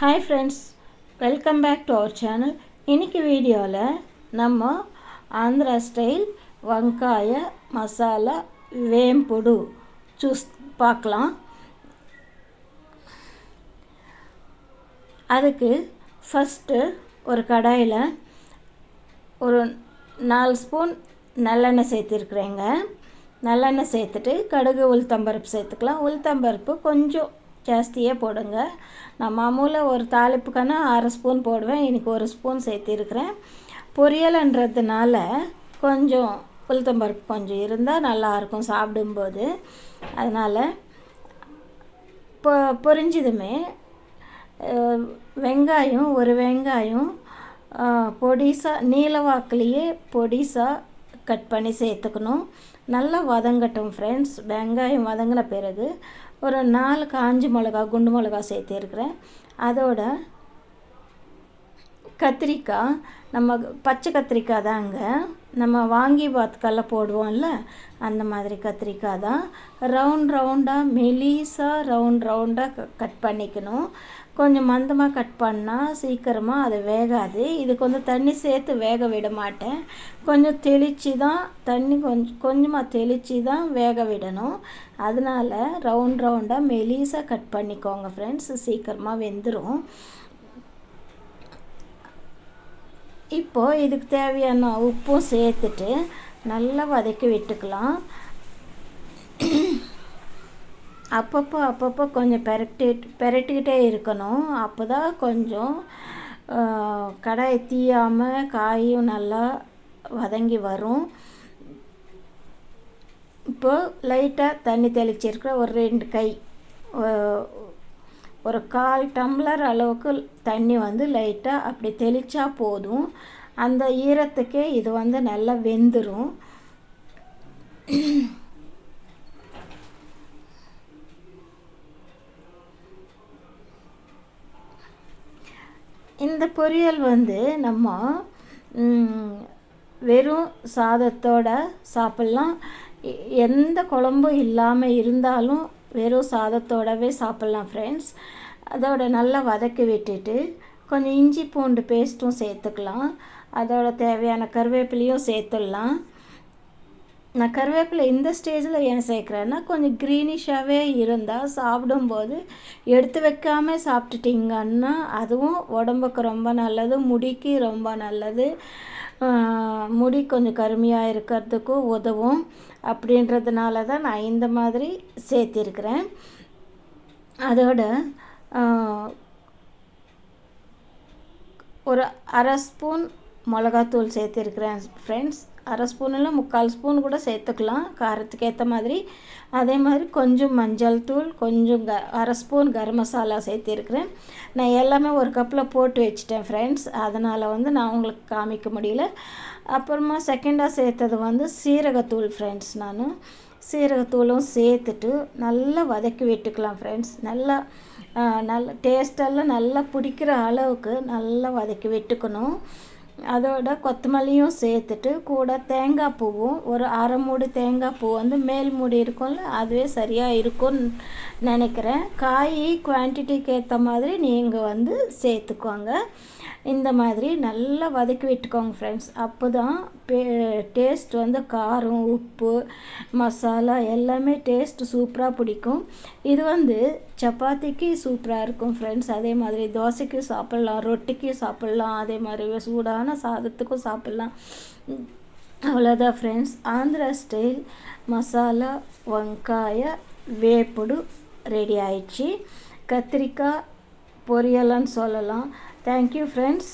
Hi friends, welcome back to our channel. இன்றைக்கி வீடியோவில் நம்ம ஆந்திரா ஸ்டைல் வெங்காய மசாலா வேம்புடு சூஸ் பார்க்கலாம். அதுக்கு ஃபஸ்ட்டு ஒரு கடாயில் ஒரு 4 ஸ்பூன் நல்லெண்ணெய் சேர்த்துருக்குறேங்க. நல்லெண்ணெய் சேர்த்துட்டு கடுகு உளுத்தம்பருப்பு சேர்த்துக்கலாம். உளுத்தம்பருப்பு கொஞ்சம் ஜாஸ்தியே போடுங்க. நான் மாமூல ஒரு தாளிப்புக்கான 1/2 ஸ்பூன் போடுவேன். இன்றைக்கி 1 ஸ்பூன் சேர்த்திருக்கிறேன். பொரியல்ன்றதுனால கொஞ்சம் உளுத்தம்பருப்பு கொஞ்சம் இருந்தால் நல்லாயிருக்கும் சாப்பிடும்போது. அதனால் பொரிஞ்சதுமே வெங்காயம் ஒரு வெங்காயம் பொடிசாக நீளவாக்கிலேயே பொடிசாக கட் பண்ணி சேர்த்துக்கணும். நல்லா வதங்கட்டும் ஃப்ரெண்ட்ஸ். வெங்காயம் வதங்கின பிறகு ஒரு 4 காஞ்ச மிளகா குண்டு மிளகா சேர்த்திருக்கிறேன். அதோட கத்திரிக்காய், நம்ம பச்சை கத்திரிக்காய் தாங்க, நம்ம வாங்கி பாத்துக்கெல்லாம் போடுவோம்ல, அந்த மாதிரி கத்திரிக்காய் தான். ரவுண்டாக மெலிசாக ரவுண்டாக கட் பண்ணிக்கணும். கொஞ்சம் மந்தமாக கட் பண்ணால் சீக்கிரமாக அது வேகாது. இதுக்கு வந்து தண்ணி சேர்த்து வேக விட மாட்டேன். கொஞ்சம் தெளித்து தான் தண்ணி கொஞ்சமாக தெளித்து தான் வேக விடணும். அதனால் ரவுண்டாக மெலிசாக கட் பண்ணிக்கோங்க ஃப்ரெண்ட்ஸ், சீக்கிரமாக வெந்துடும். இப்போது இதுக்கு தேவையான உப்பும் சேர்த்துட்டு நல்லா வதக்கி விட்டுக்கலாம். அப்பப்போ கொஞ்சம் பெரட்டிக்கிட்டே இருக்கணும். அப்போ தான் கொஞ்சம் கடாய் தீயாமல் காயும் நல்லா வதங்கி வரும். இப்போது லைட்டாக தண்ணி தெளிச்சிருக்கிற ஒரு 2 கை, ஒரு 1/4 டம்ளர் அளவுக்கு தண்ணி வந்து லைட்டாக அப்படி தெளித்தா போதும். அந்த ஈரத்துக்கே இது வந்து நல்லா வெந்துடும். இந்த பொரியல் வந்து நம்ம வெறும் சாதத்தோட சாப்பிட்லாம். எந்த குழம்பும் இல்லாமல் இருந்தாலும் வெறும் சாதத்தோடவே சாப்பிட்லாம் ஃப்ரெண்ட்ஸ். அதோட நல்லா வதக்கி விட்டுட்டு கொஞ்சம் இஞ்சி பூண்டு பேஸ்ட்டும் சேர்த்துக்கலாம். அதோட தேவையான கருவேப்பிலையும் சேர்த்துடலாம். நான் கருவேப்பிலை இந்த ஸ்டேஜில் ஏன் சேர்க்குறேன்னா, கொஞ்சம் க்ரீனிஷாகவே இருந்தால் சாப்பிடும்போது எடுத்து வைக்காமல் சாப்பிட்டுட்டிங்கன்னா அதுவும் உடம்புக்கு ரொம்ப நல்லது, முடிக்கு ரொம்ப நல்லது, முடி கொஞ்சம் கருமையாக இருக்கிறதுக்கும் உதவும். அப்படின்றதுனால தான் நான் இந்த மாதிரி சேர்த்திருக்கிறேன். அதோட ஒரு 1/2 ஸ்பூன் மிளகாத்தூள் சேர்த்துருக்கிறேன் ஃப்ரெண்ட்ஸ். 1/2 ஸ்பூன் இல்லை 3/4 ஸ்பூன் கூட சேர்த்துக்கலாம், காரத்துக்கு ஏற்ற மாதிரி. அதே மாதிரி கொஞ்சம் மஞ்சள் தூள், கொஞ்சம் 1/2 ஸ்பூன் கரம் மசாலா சேர்த்திருக்கிறேன். நான் எல்லாமே ஒரு கப்பில் போட்டு வச்சுட்டேன் ஃப்ரெண்ட்ஸ், அதனால் வந்து நான் உங்களுக்கு காமிக்க முடியல. அப்புறமா செகண்டாக சேர்த்தது வந்து சீரகத்தூள் ஃப்ரெண்ட்ஸ். நான் சீரகத்தூளும் சேர்த்துட்டு நல்லா வதக்கி விட்டுக்கலாம் ஃப்ரெண்ட்ஸ். நல்லா டேஸ்டெல்லாம் நல்லா பிடிக்கிற அளவுக்கு நல்லா வதக்கி விட்டுக்கணும். அதோட கொத்தமல்லியும் சேர்த்துட்டு கூட தேங்காய் பூவும், ஒரு 1/2 மூடி தேங்காய் பூ வந்து மேல் மூடி இருக்கும்ல, அதுவே சரியாக இருக்கும்னு நினைக்கிறேன். காய் குவான்டிட்டிக்கு ஏற்ற மாதிரி நீங்கள் வந்து சேர்த்துக்கோங்க. இந்த மாதிரி நல்லா வதக்கி விட்டுக்கோங்க ஃப்ரெண்ட்ஸ். அப்போ தான் டேஸ்ட் வந்து காரம், உப்பு, மசாலா எல்லாமே டேஸ்ட்டு சூப்பராக பிடிக்கும். இது வந்து சப்பாத்திக்கு சூப்பராக இருக்கும் ஃப்ரெண்ட்ஸ். அதே மாதிரி தோசைக்கும் சாப்பிட்லாம், ரொட்டிக்கும் சாப்பிட்லாம், அதே மாதிரி சூடான சாதத்துக்கும் சாப்பிட்லாம். அவ்வளோதான் ஃப்ரெண்ட்ஸ், ஆந்திரா ஸ்டைல் மசாலா வெங்காய வேப்புடு ரெடி ஆயிடுச்சு. கத்திரிக்காய் பொரியல்னு சொல்லலாம். Thank you friends.